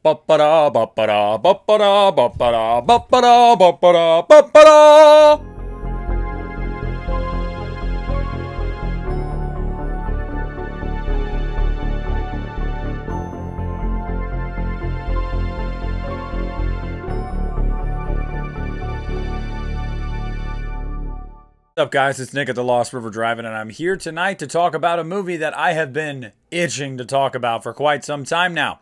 Ba-ba-da, ba-ba-da, ba-ba-da, ba-ba-da, ba-ba-da, ba-ba-da, ba-ba-da. What's up, guys? It's Nick at the Lost River Driving, and I'm here tonight to talk about a movie that I have been itching to talk about for quite some time now.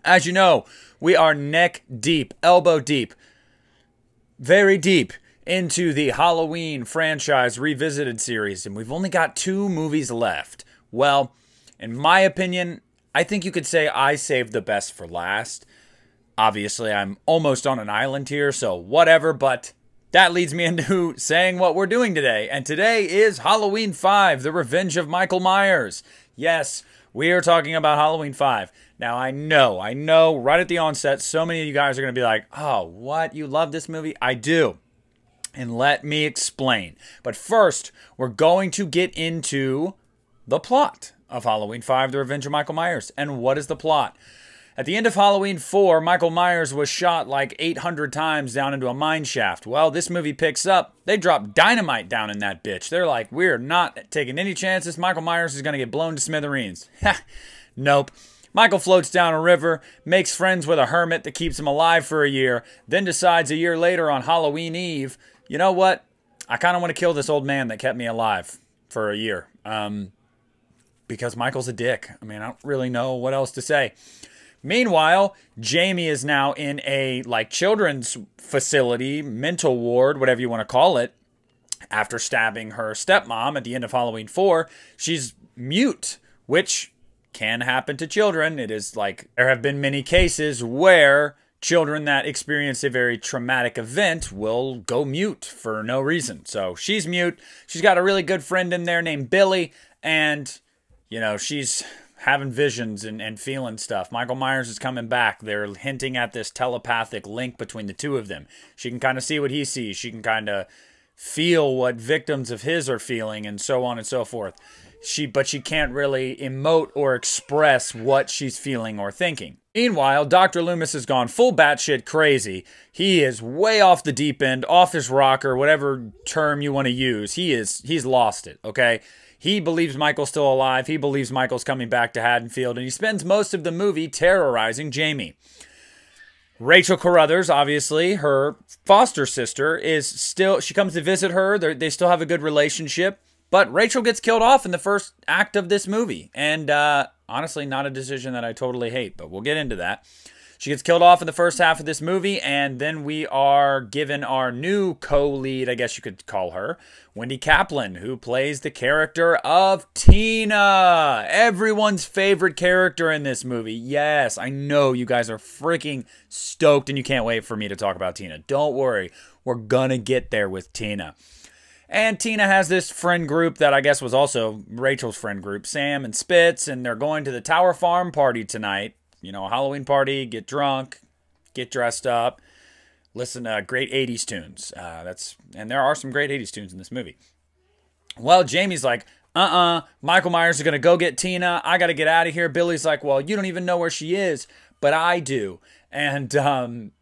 As you know, we are neck deep, elbow deep, very deep into the Halloween franchise revisited series, and we've only got 2 movies left. Well, in my opinion, I think you could say I saved the best for last. Obviously, I'm almost on an island here, so whatever, but that leads me into saying what we're doing today. And today is Halloween 5, The Revenge of Michael Myers. Yes, we are talking about Halloween 5. Now, I know, right at the onset, so many of you guys are going to be like, oh, what? You love this movie? I do. And let me explain. But first, we're going to get into the plot of Halloween 5, The Revenge of Michael Myers. And what is the plot? At the end of Halloween 4, Michael Myers was shot like 800 times down into a mine shaft. Well, this movie picks up. They drop dynamite down in that bitch. They're like, we're not taking any chances. Michael Myers is going to get blown to smithereens. Nope. Michael floats down a river, makes friends with a hermit that keeps him alive for a year, then decides a year later on Halloween Eve, you know what? I kind of want to kill this old man that kept me alive for a year. Because Michael's a dick. I mean, I don't really know what else to say. Meanwhile, Jamie is now in a children's facility, mental ward, whatever you want to call it. After stabbing her stepmom at the end of Halloween 4, she's mute, which can happen to children. It is there have been many cases where children that experience a very traumatic event will go mute for no reason. So she's mute. She's got a really good friend in there named Billy, and, she's having visions and feeling stuff. Michael Myers is coming back. They're hinting at this telepathic link between the two of them. She can kind of see what he sees. She can kind of feel what victims of his are feeling, and so on and so forth. But she can't really emote or express what she's feeling or thinking. Meanwhile, Dr. Loomis has gone full batshit crazy. He is way off the deep end, off his rocker, whatever term you want to use. He's lost it, okay? He believes Michael's still alive. He believes Michael's coming back to Haddonfield, and he spends most of the movie terrorizing Jamie. Rachel Carruthers, obviously, her foster sister, she comes to visit her. They still have a good relationship. But Rachel gets killed off in the first act of this movie. And honestly, not a decision that I totally hate, but we'll get into that. She gets killed off in the first half of this movie, and then we are given our new co-lead, I guess you could call her, Wendy Kaplan, who plays the character of Tina. Everyone's favorite character in this movie. Yes, I know you guys are freaking stoked, and you can't wait for me to talk about Tina. Don't worry, we're gonna get there with Tina. And Tina has this friend group that I guess was also Rachel's friend group, Sam and Spitz, and they're going to the Tower Farm party tonight. A Halloween party, get drunk, get dressed up, listen to great 80s tunes. And there are some great 80s tunes in this movie. Well, Jamie's like, Michael Myers is going to go get Tina. I got to get out of here. Billy's like, well, you don't even know where she is, but I do. And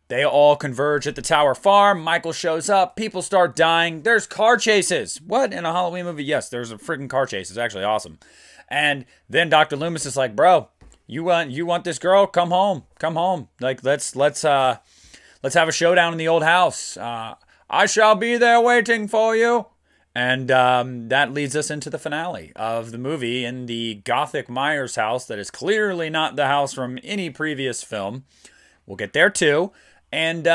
they all converge at the Tower Farm. Michael shows up. People start dying. There's car chases. What? In a Halloween movie? Yes, there's a freaking car chase. It's actually awesome. And then Dr. Loomis is like, bro, you want this girl? Come home. Come home. Let's have a showdown in the old house. I shall be there waiting for you. And that leads us into the finale of the movie in the Gothic Myers house that is clearly not the house from any previous film. We'll get there too. And,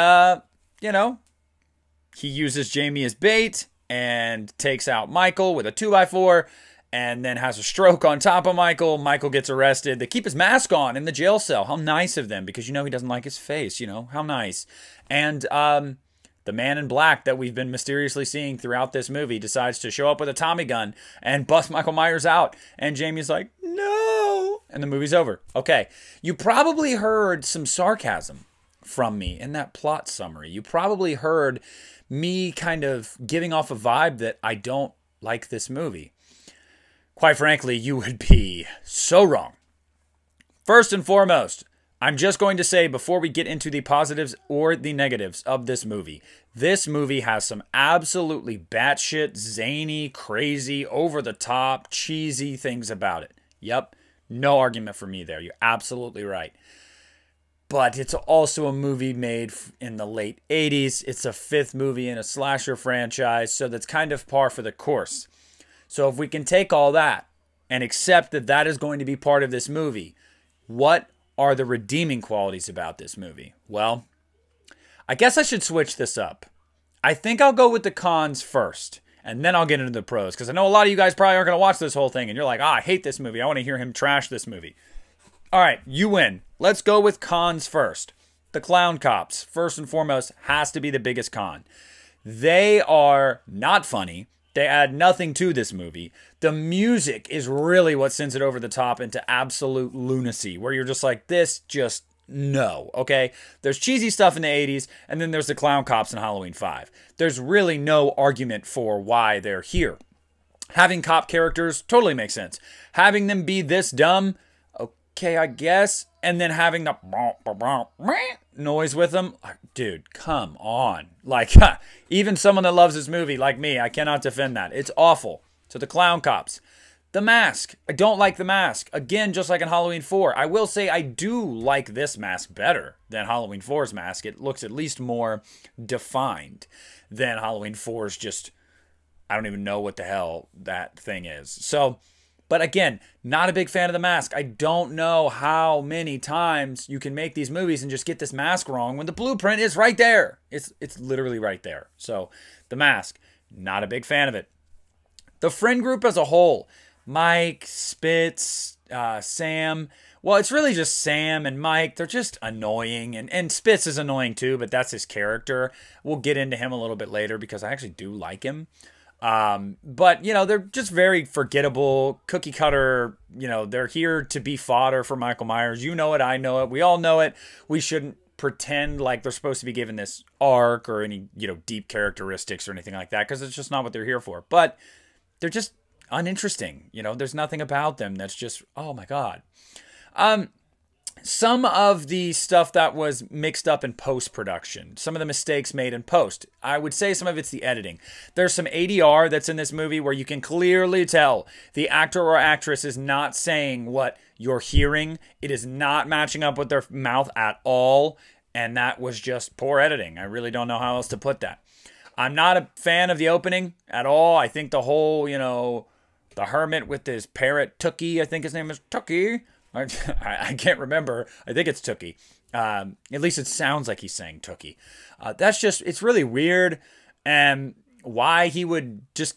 he uses Jamie as bait and takes out Michael with a 2x4 and then has a stroke on top of Michael. Michael gets arrested. They keep his mask on in the jail cell. How nice of them, because he doesn't like his face, how nice. And the man in black that we've been mysteriously seeing throughout this movie decides to show up with a Tommy gun and bust Michael Myers out. And Jamie's like, no. And the movie's over. Okay, you probably heard some sarcasm from me in that plot summary. You probably heard me kind of giving off a vibe that I don't like this movie. Quite frankly, you would be so wrong. First and foremost, I'm just going to say before we get into the positives or the negatives of this movie has some absolutely batshit, zany, crazy, over-the-top, cheesy things about it. Yep, no argument for me there. You're absolutely right. But it's also a movie made in the late 80s. It's a 5th movie in a slasher franchise, so that's kind of par for the course. So if we can take all that and accept that that is going to be part of this movie, what are the redeeming qualities about this movie? Well, I guess I should switch this up. I think I'll go with the cons first, and then I'll get into the pros, because I know a lot of you guys probably aren't going to watch this whole thing, and you're like, I hate this movie. I want to hear him trash this movie. All right, you win. Let's go with cons first. The clown cops, first and foremost, has to be the biggest con. They are not funny. They add nothing to this movie. The music is really what sends it over the top into absolute lunacy, where you're just like, this just, no, okay? There's cheesy stuff in the 80s, and then there's the clown cops in Halloween 5. There's really no argument for why they're here. Having cop characters totally makes sense. Having them be this dumb, okay, I guess, and then having the noise with them, dude, come on. Like, even someone that loves this movie, like me, I cannot defend that. It's awful. So the clown cops. The mask. I don't like the mask. Again, just like in Halloween 4. I will say I do like this mask better than Halloween 4's mask. It looks at least more defined than Halloween 4's just, I don't even know what the hell that thing is. So, but again, not a big fan of the mask. I don't know how many times you can make these movies and just get this mask wrong when the blueprint is right there. It's literally right there. So the mask, not a big fan of it. The friend group as a whole, Mike, Spitz, Sam. Well, it's really just Sam and Mike. They're just annoying. And Spitz is annoying too, but that's his character. We'll get into him a little bit later because I actually do like him. But, you know, they're just very forgettable, cookie cutter. You know, they're here to be fodder for Michael Myers. You know it, I know it, we all know it. We shouldn't pretend like they're supposed to be given this arc or any, you know, deep characteristics or anything like that, because it's just not what they're here for. But they're just uninteresting. You know, there's nothing about them that's just, oh my God. Some of the stuff that was mixed up in post-production, some of the mistakes made in post, I would say some of it's the editing. There's some ADR that's in this movie where you can clearly tell the actor or actress is not saying what you're hearing. It is not matching up with their mouth at all, and that was just poor editing. I really don't know how else to put that. I'm not a fan of the opening at all. I think the whole, you know, the hermit with his parrot, Tookie, I think his name is Tookie. I can't remember. I think it's Tookie. At least it sounds like he's saying Tookie. That's just, it's really weird. And why he would just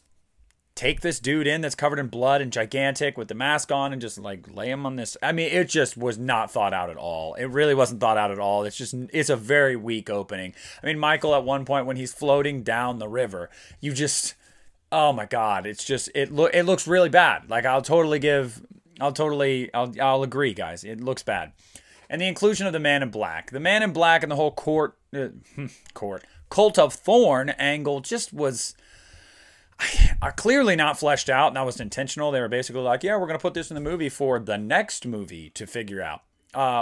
take this dude in that's covered in blood and gigantic with the mask on and just like lay him on this. I mean, it just was not thought out at all. It really wasn't thought out at all. It's just, it's a very weak opening. I mean, Michael at one point when he's floating down the river, you just, oh my God, it's just, it looks really bad. Like I'll agree, guys. It looks bad. And the inclusion of the Man in Black. The Man in Black and the whole Cult of Thorn angle just was clearly not fleshed out, and that was intentional. They were basically like, yeah, we're going to put this in the movie for the next movie to figure out.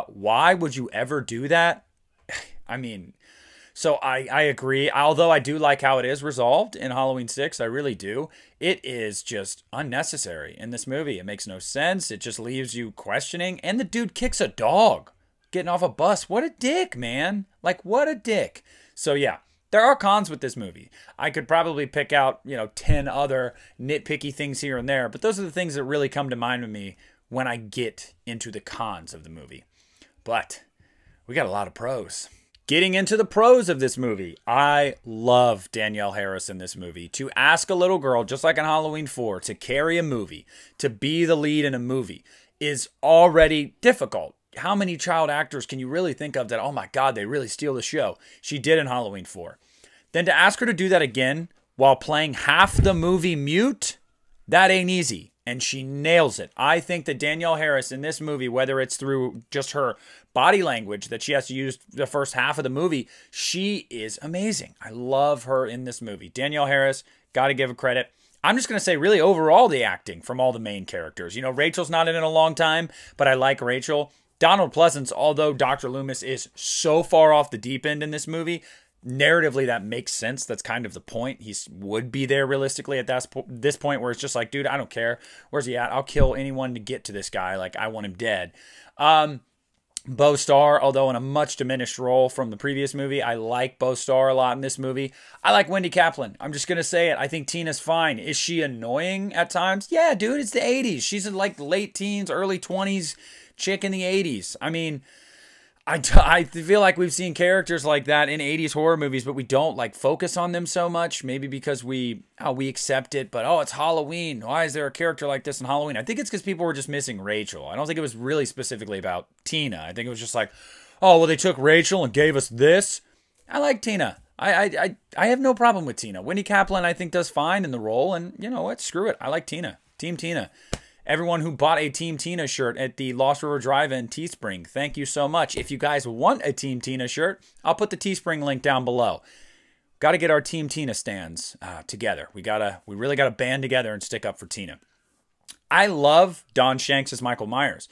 Why would you ever do that? I mean, so I agree. Although I do like how it is resolved in Halloween 6. I really do. It is just unnecessary in this movie. It makes no sense. It just leaves you questioning. And the dude kicks a dog getting off a bus. What a dick, man. Like, what a dick. So, yeah, there are cons with this movie. I could probably pick out, 10 other nitpicky things here and there. But those are the things that really come to mind with me when I get into the cons of the movie. But we got a lot of pros. Getting into the pros of this movie, I love Danielle Harris in this movie. To ask a little girl, just like in Halloween 4, to carry a movie, to be the lead in a movie, is already difficult. How many child actors can you really think of that, oh my God, they really steal the show? She did in Halloween 4. Then to ask her to do that again while playing half the movie mute, that ain't easy. And she nails it. I think that Danielle Harris in this movie, whether it's through just her body language that she has to use the first half of the movie, she is amazing. I love her in this movie. Danielle Harris, got to give her credit. I'm just going to say really overall the acting from all the main characters. Rachel's not in it a long time, but I like Rachel. Donald Pleasance, although Dr. Loomis is so far off the deep end in this movie, narratively that makes sense. That's kind of the point. He would be there realistically at this point where it's just like, dude, I don't care. Where's he at? I'll kill anyone to get to this guy. Like, I want him dead. Beau Starr, although in a much diminished role from the previous movie. I like Beau Starr a lot in this movie. I like Wendy Kaplan. I'm just going to say it. I think Tina's fine. Is she annoying at times? Yeah, dude, it's the 80s. She's in like late teens, early 20s chick in the 80s. I mean, I feel like we've seen characters like that in 80s horror movies, but we don't like focus on them so much. Maybe because we accept it, but it's Halloween. Why is there a character like this in Halloween? I think it's because people were just missing Rachel. I don't think it was really specifically about Tina. I think it was just like, oh, well, they took Rachel and gave us this. I like Tina. I have no problem with Tina. Wendy Kaplan, I think, does fine in the role, and you know what? Screw it. I like Tina. Team Tina. Everyone who bought a Team Tina shirt at the Lost River Drive-In Teespring, thank you so much. If you guys want a Team Tina shirt, I'll put the Teespring link down below. Got to get our Team Tina stands together. We really got to band together and stick up for Tina. I love Don Shanks as Michael Myers.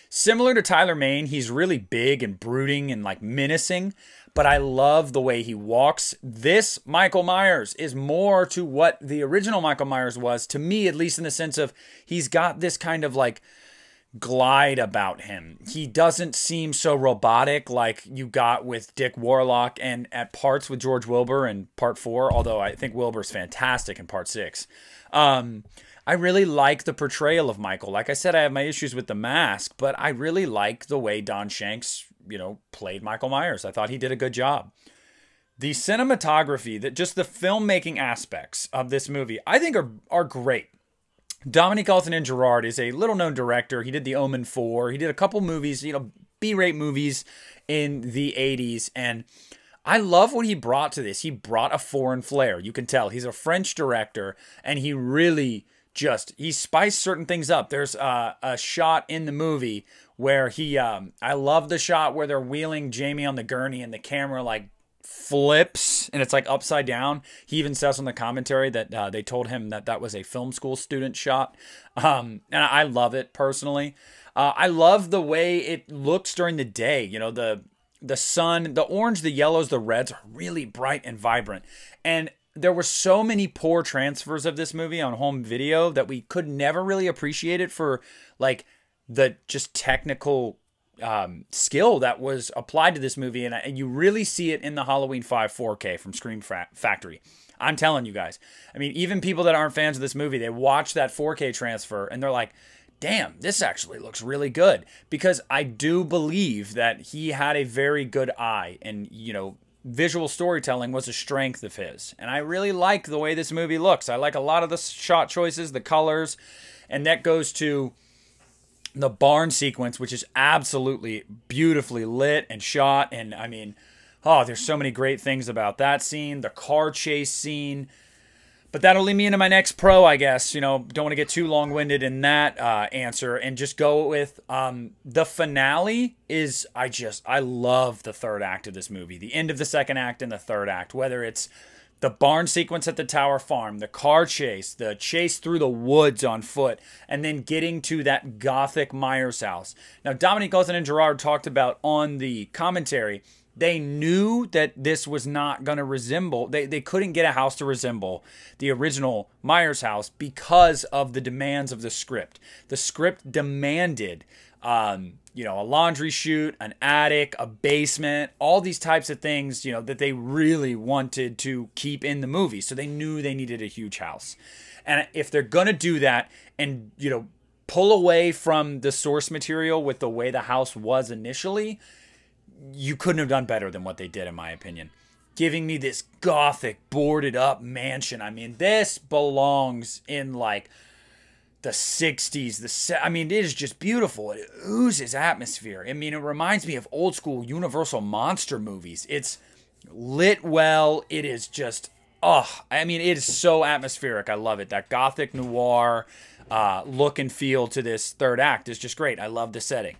Similar to Tyler Mane, he's really big and brooding and like menacing, but I love the way he walks. This Michael Myers is more to what the original Michael Myers was, to me, at least in the sense of he's got this kind of like glide about him. He doesn't seem so robotic like you got with Dick Warlock and at parts with George Wilbur in part 4, although I think Wilbur's fantastic in part 6. I really like the portrayal of Michael. Like I said, I have my issues with the mask, but I really like the way Don Shanks, played Michael Myers. I thought he did a good job. The cinematography, just the filmmaking aspects of this movie, I think are great. Dominique Alton-Gerard is a little-known director. He did The Omen 4. He did a couple movies, B-rate movies in the 80s, and I love what he brought to this. He brought a foreign flair. You can tell he's a French director, and he really he spiced certain things up. There's a shot in the movie where I love the shot where they're wheeling Jamie on the gurney and the camera like flips and it's like upside down. He even says on the commentary that they told him that was a film school student shot. And I love it personally. I love the way it looks during the day. The sun, the orange, the yellows, the reds are really bright and vibrant. And there were so many poor transfers of this movie on home video that we could never really appreciate it for like the just technical skill that was applied to this movie. And you really see it in the Halloween 5 4K from Scream Factory. I'm telling you guys. I mean, even people that aren't fans of this movie, they watch that 4K transfer and they're like, damn, this actually looks really good. Because I do believe that he had a very good eye and, visual storytelling was a strength of his. And I really like the way this movie looks. I like a lot of the shot choices, the colors, and that goes to the barn sequence, which is absolutely beautifully lit and shot. And I mean, there's so many great things about that scene, the car chase scene. But that'll lead me into my next pro, I guess. Don't want to get too long-winded in that answer and just go with the finale is, I love the third act of this movie. The end of the second act and the third act, whether it's the barn sequence at the Tower Farm, the car chase, the chase through the woods on foot, and then getting to that gothic Myers house. Now, Dominique Alton-Gerard talked about on the commentary, they knew that this was not going to resemble, they couldn't get a house to resemble the original Myers house because of the demands of the script. The script demanded, a laundry chute, an attic, a basement, all these types of things, that they really wanted to keep in the movie. So they knew they needed a huge house. And if they're going to do that and, pull away from the source material with the way the house was initially, you couldn't have done better than what they did, in my opinion. Giving me this gothic, boarded up mansion. I mean, this belongs in like the 60s. It is just beautiful. It oozes atmosphere. I mean, it reminds me of old school Universal monster movies. It's lit well. It is just, it is so atmospheric. I love it. That gothic noir look and feel to this third act is just great. I love the setting.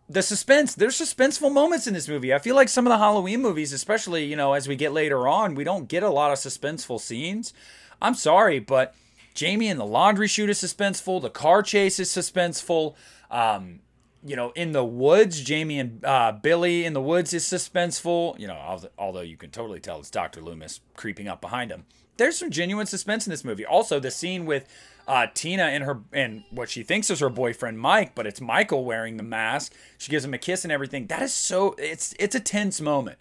The suspense, there's suspenseful moments in this movie. I feel like some of the Halloween movies, especially, as we get later on, we don't get a lot of suspenseful scenes. I'm sorry, but Jamie in the laundry chute is suspenseful. The car chase is suspenseful. in the woods, Jamie and Billy in the woods is suspenseful. Although you can totally tell it's Dr. Loomis creeping up behind him. There's some genuine suspense in this movie. Also, the scene with Tina and what she thinks is her boyfriend Mike, but it's Michael wearing the mask. She gives him a kiss and everything. That is it's a tense moment.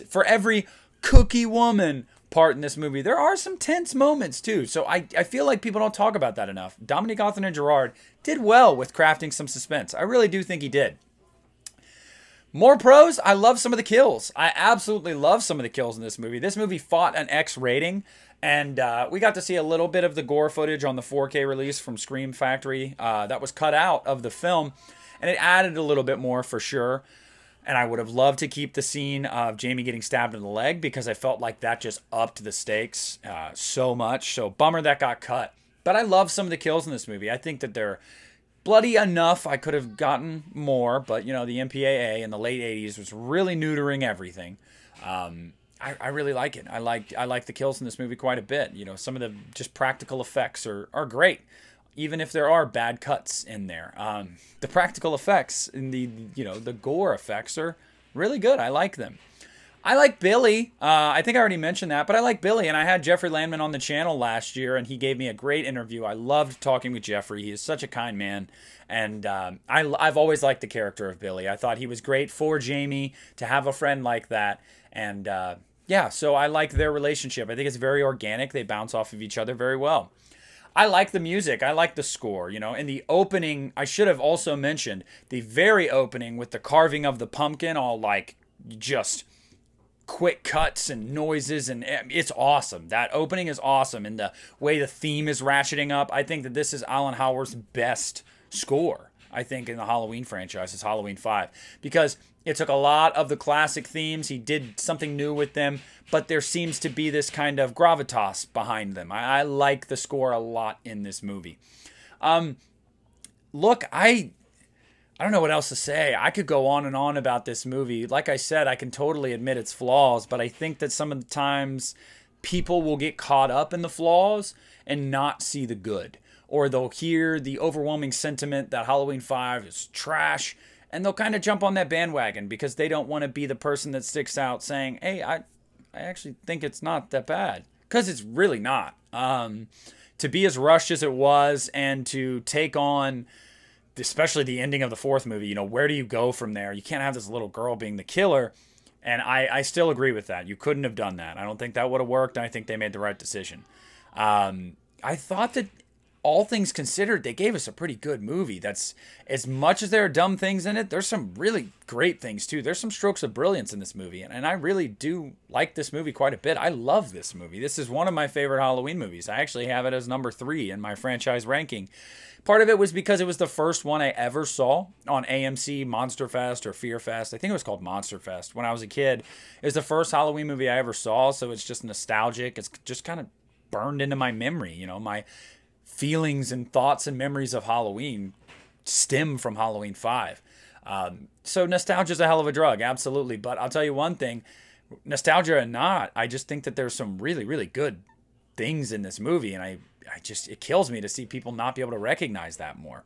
For every cookie woman part in this movie, there are some tense moments too. So I feel like people don't talk about that enough. Dominique Othenin-Girard did well with crafting some suspense. I really do think he did. More pros, I love some of the kills. I absolutely love some of the kills in this movie. This movie fought an X rating, and we got to see a little bit of the gore footage on the 4K release from Scream Factory that was cut out of the film, and it added a little bit more for sure. And I would have loved to keep the scene of Jamie getting stabbed in the leg because I felt like that just upped the stakes so much. So bummer that got cut. But I love some of the kills in this movie. I think that they're bloody enough. I could have gotten more, but the MPAA in the late 80s was really neutering everything. I really like it. I like the kills in this movie quite a bit. Some of the just practical effects are great. Even if there are bad cuts in there. The practical effects and the gore effects are really good. I like them. I like Billy. I think I already mentioned that, but I like Billy, and I had Jeffrey Landman on the channel last year, and he gave me a great interview. I loved talking with Jeffrey. He is such a kind man, and I've always liked the character of Billy. I thought he was great for Jamie to have a friend like that, and yeah, so I like their relationship. I think it's very organic. They bounce off of each other very well. I like the music. I like the score. In the opening, I should have also mentioned the very opening with the carving of the pumpkin, all like just quick cuts and noises, and it's awesome. That opening is awesome, and the way the theme is ratcheting up. I think that this is Alan Howarth's best score, I think, in the Halloween franchise. It's Halloween 5, because it took a lot of the classic themes. He did something new with them, but there seems to be this kind of gravitas behind them. I like the score a lot in this movie. Look, I don't know what else to say. I could go on and on about this movie. Like I said, I can totally admit its flaws, but I think that some of the times people will get caught up in the flaws and not see the good. Or they'll hear the overwhelming sentiment that Halloween 5 is trash, and they'll kind of jump on that bandwagon because they don't want to be the person that sticks out saying, hey, I actually think it's not that bad. Because it's really not. To be as rushed as it was, and to take on, especially the ending of the fourth movie, where do you go from there? You can't have this little girl being the killer. And I still agree with that. You couldn't have done that. I don't think that would have worked, and I think they made the right decision. I thought that, all things considered, they gave us a pretty good movie. That's, as much as there are dumb things in it, there's some really great things too. There's some strokes of brilliance in this movie, and I really do like this movie quite a bit. I love this movie. This is one of my favorite Halloween movies. I actually have it as number 3 in my franchise ranking. Part of it was because it was the first one I ever saw on AMC Monster Fest or Fear Fest. I think it was called Monster Fest when I was a kid. It was the first Halloween movie I ever saw, so it's just nostalgic. It's just kind of burned into my memory. My feelings and thoughts and memories of Halloween stem from Halloween 5. So nostalgia is a hell of a drug, absolutely. But I'll tell you one thing, nostalgia or not, I just think that there's some really, really good things in this movie, and it kills me to see people not be able to recognize that more.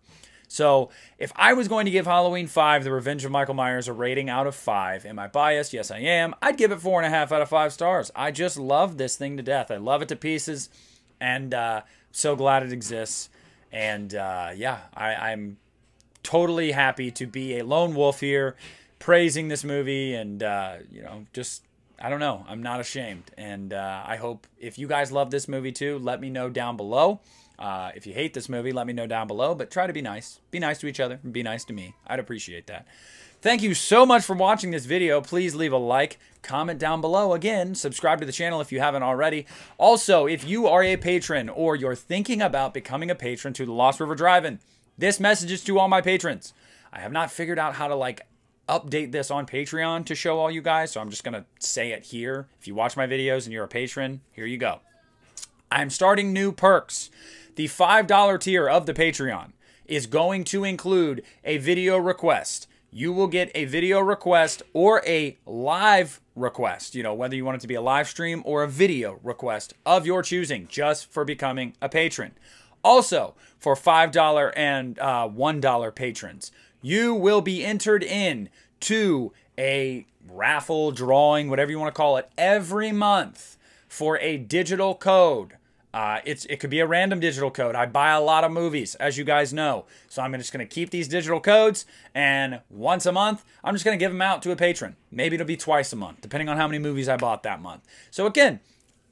So if I was going to give Halloween 5, The Revenge of Michael Myers, a rating out of 5, am I biased? Yes, I am. I'd give it 4.5 out of 5 stars. I just love this thing to death. I love it to pieces, and so glad it exists. And yeah, I'm totally happy to be a lone wolf here praising this movie, and just, I don't know, I'm not ashamed. And I hope if you guys love this movie too, let me know down below. If you hate this movie, let me know down below, but try to be nice. Be nice to each other, and be nice to me. I'd appreciate that. Thank you so much for watching this video. Please leave a like, comment down below. Again, subscribe to the channel if you haven't already. Also, if you are a patron or you're thinking about becoming a patron to the Lost River Drive-In, this message is to all my patrons. I have not figured out how to update this on Patreon to show all you guys, so I'm just going to say it here. If you watch my videos and you're a patron, here you go. I'm starting new perks. The $5 tier of the Patreon is going to include a video request. You will get a video request or a live request, whether you want it to be a live stream or a video request of your choosing, just for becoming a patron. Also, for $5 and $1 patrons, you will be entered in to a raffle, drawing, whatever you want to call it, every month for a digital code. It could be a random digital code. I buy a lot of movies, as you guys know. So I'm just going to keep these digital codes, and once a month, I'm just going to give them out to a patron. Maybe it'll be twice a month, depending on how many movies I bought that month. So again,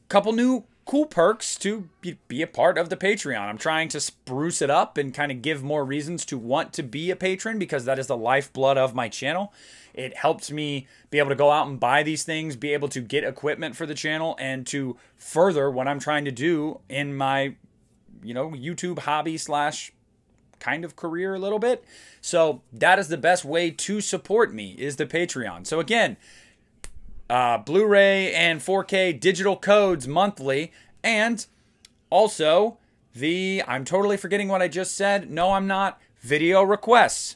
couple new cool perks to be a part of the Patreon. I'm trying to spruce it up and kind of give more reasons to want to be a patron, because that is the lifeblood of my channel. It helps me be able to go out and buy these things, be able to get equipment for the channel, and to further what I'm trying to do in my, YouTube hobby slash kind of career a little bit. So that is the best way to support me, is the Patreon. So again, Blu-ray and 4K digital codes monthly, and also I'm totally forgetting what I just said. No, I'm not. Video requests.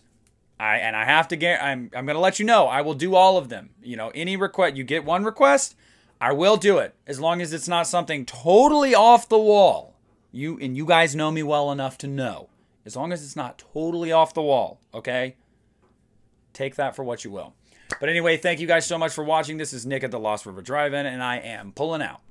I'm going to let you know, I will do all of them. Any request, you get one request, I will do it, as long as it's not something totally off the wall. You guys know me well enough to know, as long as it's not totally off the wall, okay? Take that for what you will. But anyway, thank you guys so much for watching. This is Nick at the Lost River Drive-In, and I am pulling out.